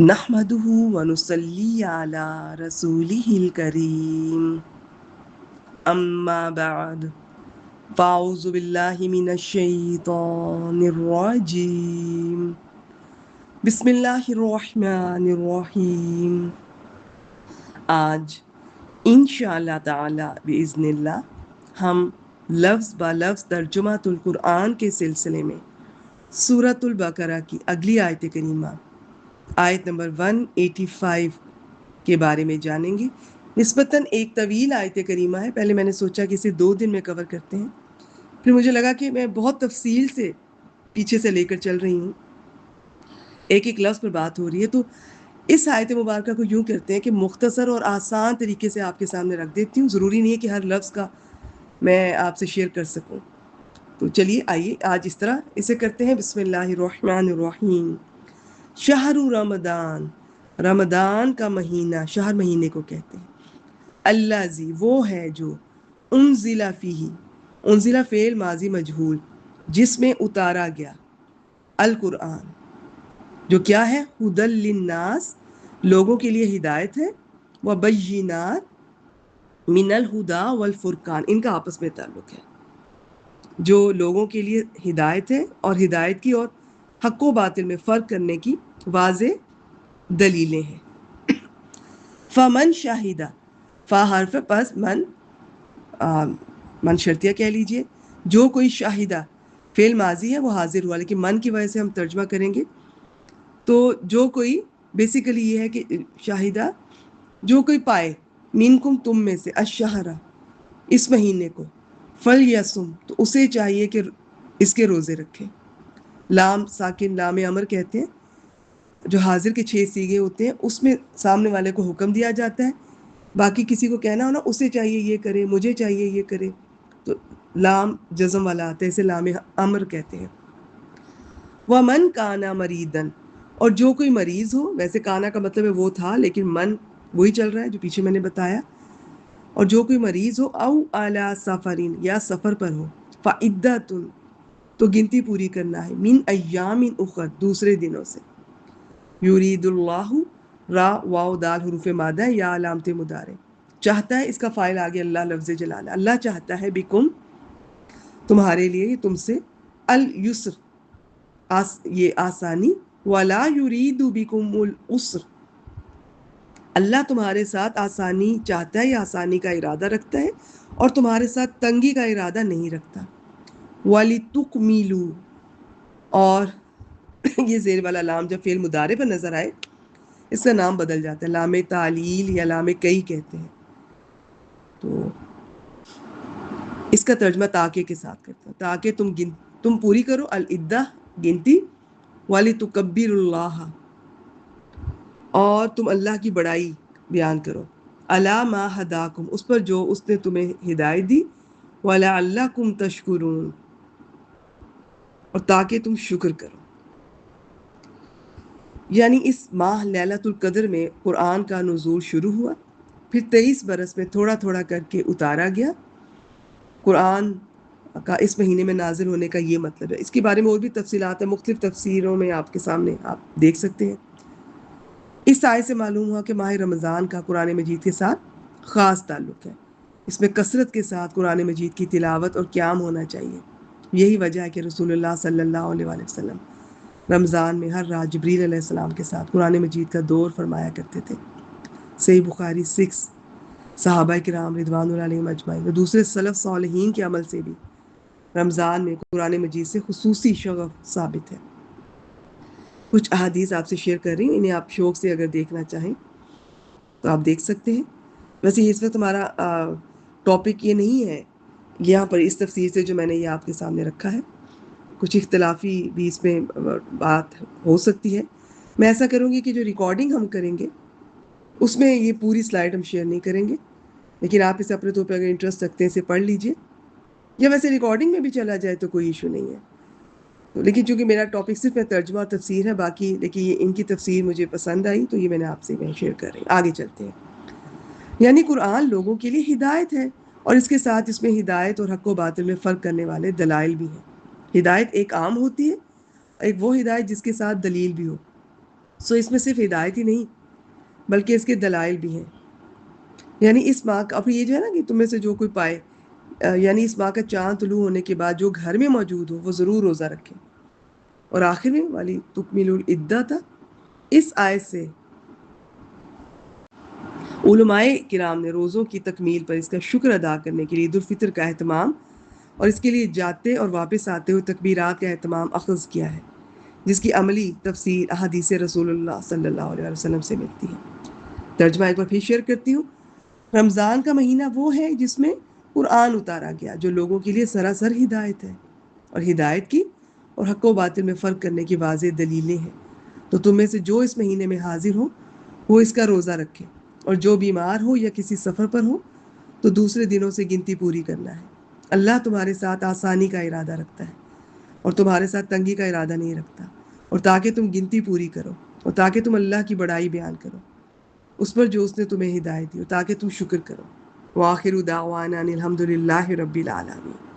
نحمده ونصلي على رسوله الكريم أما بعد فأعوذ بالله من الشيطان الرجيم بسم الله الرحمن الرحيم آج انشاءاللہ تعالی بإذن اللہ ہم لفظ با لفظ ترجمہ القرآن کے سلسلے میں سورۃ البقرہ کی اگلی آیت کریمہ آیت نمبر 185 کے بارے میں جانیں گے۔ نسبتاً ایک طویل آیت کریمہ ہے، پہلے میں نے سوچا کہ اسے 2 دن میں کور کرتے ہیں، پھر مجھے لگا کہ میں بہت تفصیل سے پیچھے سے لے کر چل رہی ہوں، ایک ایک لفظ پر بات ہو رہی ہے، تو اس آیت مبارکہ کو یوں کرتے ہیں کہ مختصر اور آسان طریقے سے آپ کے سامنے رکھ دیتی ہوں، ضروری نہیں ہے کہ ہر لفظ کا میں آپ سے شیئر کر سکوں۔ تو چلیے آئیے آج اس طرح اسے کرتے ہیں۔ بسم اللہ الرحمن الرحیم۔ شہر رمضان، رمضان کا مہینہ، شہر مہینے کو کہتے ہیں۔ الذی، وہ ہے جو، انزل فیہ، انزل فعل ماضی مجہول، جس میں اتارا گیا، القرآن، جو کیا ہے، ھدی للناس، لوگوں کے لیے ہدایت ہے، وبینات، من الہدی والفرقان، ان کا آپس میں تعلق ہے، جو لوگوں کے لیے ہدایت ہے اور ہدایت کی اور حق و باطل میں فرق کرنے کی واضح دلیلیں ہیں۔ فمن شاہدہ، فا حرف پس من شرطیہ کہہ لیجئے، جو کوئی شاہدہ، فعل ماضی ہے وہ حاضر ہوا، لیکن من کی وجہ سے ہم ترجمہ کریں گے، تو جو کوئی، بیسیکلی یہ ہے کہ شاہدہ، جو کوئی پائے، منکم، تم میں سے، الشہرہ، اس مہینے کو، فلیصم، تو اسے چاہیے کہ اس کے روزے رکھے۔ لام ساکن، لام امر کہتے ہیں، جو حاضر کے 6 صیغے ہوتے ہیں، اس میں سامنے والے کو حکم دیا جاتا ہے، باقی کسی کو کہنا ہونا اسے چاہیے یہ کرے، مجھے چاہیے یہ کرے، تو لام جزم والا آتا ہے، اسے لام امر کہتے ہیں۔ وَمَنْ كَانَ مَرِيدًا، اور جو کوئی مریض ہو، ویسے کانا کا مطلب ہے وہ تھا، لیکن من وہی چل رہا ہے جو پیچھے میں نے بتایا، اور جو کوئی مریض ہو، او علی سفرین، یا سفر پر ہو، فعدۃ، تو گنتی پوری کرنا ہے، من ایام اخر، دوسرے دنوں سے۔ یرید اللہ، را واو دال حروف مادہ یا علامت مضارع، چاہتا ہے، اس کا فاعل آگے اللہ لفظ جلالہ، اللہ چاہتا ہے، بکم، تمہارے لیے، تم سے، الیسر، یہ آسانی، ولا یرید بکم العسر، اللہ تمہارے ساتھ آسانی چاہتا ہے یا آسانی کا ارادہ رکھتا ہے، اور تمہارے ساتھ تنگی کا ارادہ نہیں رکھتا۔ وَلِتُکْمِلُوا، اور یہ زیر والا لام جب فعل مضارع پر نظر آئے، اس کا نام بدل جاتا ہے، لام تعلیل یا لام کئی کہتے ہیں، تو اس کا ترجمہ تاکہ کے ساتھ کرتے ہیں، تاکہ تم پوری کرو، العدہ، گنتی، وَلِتُکَبِّرُوا اللَّهَ، اور تم اللہ کی بڑائی بیان کرو، عَلَىٰ مَا هَدَاكُمْ، اس پر جو اس نے تمہیں ہدایت دی، وَلَعَلَّكُمْ تَشْكُرُونَ، اور تاکہ تم شکر کرو۔ یعنی اس ماہ لیلۃ القدر میں قرآن کا نزول شروع ہوا، پھر 23 برس میں تھوڑا تھوڑا کر کے اتارا گیا۔ قرآن کا اس مہینے میں نازل ہونے کا یہ مطلب ہے۔ اس کے بارے میں اور بھی تفصیلات ہیں، مختلف تفسیروں میں آپ کے سامنے آپ دیکھ سکتے ہیں۔ اس آیت سے معلوم ہوا کہ ماہ رمضان کا قرآن مجید کے ساتھ خاص تعلق ہے، اس میں کثرت کے ساتھ قرآن مجید کی تلاوت اور قیام ہونا چاہیے۔ یہی وجہ ہے کہ رسول اللہ صلی اللہ علیہ وآلہ وسلم رمضان میں ہر رات جبریل علیہ السلام کے ساتھ قرآن مجید کا دور فرمایا کرتے تھے۔ صحیح بخاری 6، صحابہ کرام رضوان اللہ علیہم اجمعین اور دوسرے سلف صالحین کے عمل سے بھی رمضان میں قرآن مجید سے خصوصی شغف ثابت ہے۔ کچھ احادیث آپ سے شیئر کر رہی ہوں، انہیں آپ شوق سے اگر دیکھنا چاہیں تو آپ دیکھ سکتے ہیں۔ ویسے اس وقت ہمارا ٹاپک یہ نہیں ہے یہاں پر اس تفسیر سے جو میں نے یہ آپ کے سامنے رکھا ہے، کچھ اختلافی بھی اس میں بات ہو سکتی ہے۔ میں ایسا کروں گی کہ جو ریکارڈنگ ہم کریں گے اس میں یہ پوری سلائیڈ ہم شیئر نہیں کریں گے، لیکن آپ اسے اپنے طور پہ اگر انٹرسٹ رکھتے ہیں اسے پڑھ لیجئے، یا ویسے ریکارڈنگ میں بھی چلا جائے تو کوئی ایشو نہیں ہے، لیکن چونکہ میرا ٹاپک صرف ہے ترجمہ اور تفسیر ہے، باقی لیکن یہ ان کی تفسیر مجھے پسند آئی تو یہ میں نے آپ سے شیئر کر رہی ہوں۔ آگے چلتے ہیں۔ یعنی قرآن لوگوں کے لیے ہدایت ہے، اور اس کے ساتھ اس میں ہدایت اور حق و باطل میں فرق کرنے والے دلائل بھی ہیں۔ ہدایت ایک عام ہوتی ہے، ایک وہ ہدایت جس کے ساتھ دلیل بھی ہو۔ سو اس میں صرف ہدایت ہی نہیں بلکہ اس کے دلائل بھی ہیں. یعنی اس ماہ کا، اب یہ جو ہے نا کہ تم میں سے جو کوئی پائے، یعنی اس ماہ کا چاند طلوع ہونے کے بعد جو گھر میں موجود ہو وہ ضرور روزہ رکھے. اور آخر میں والی تکملوا العدۃ، اس آیت سے علماء کرام نے روزوں کی تکمیل پر اس کا شکر ادا کرنے کے لیے عید الفطر کا اہتمام اور اس کے لیے جاتے اور واپس آتے ہوئے تکبیرات کا اہتمام اخذ کیا ہے، جس کی عملی تفسیر احادیث رسول اللہ صلی اللہ علیہ وسلم سے ملتی ہے. ترجمہ ایک بار پھر شیئر کرتی ہوں. رمضان کا مہینہ وہ ہے جس میں قرآن اتارا گیا، جو لوگوں کے لیے سراسر ہدایت ہے، اور ہدایت کی اور حق و باطل میں فرق کرنے کی واضح دلیلیں ہیں. تو تم میں سے جو اس مہینے میں حاضر ہو وہ اس کا روزہ رکھے، اور جو بیمار ہو یا کسی سفر پر ہو تو دوسرے دنوں سے گنتی پوری کرنا ہے. اللہ تمہارے ساتھ آسانی کا ارادہ رکھتا ہے اور تمہارے ساتھ تنگی کا ارادہ نہیں رکھتا، اور تاکہ تم گنتی پوری کرو اور تاکہ تم اللہ کی بڑائی بیان کرو اس پر جو اس نے تمہیں ہدایت دی، اور تاکہ تم شکر کرو. وآخر دعوانا ان الحمد للہ رب العالمین.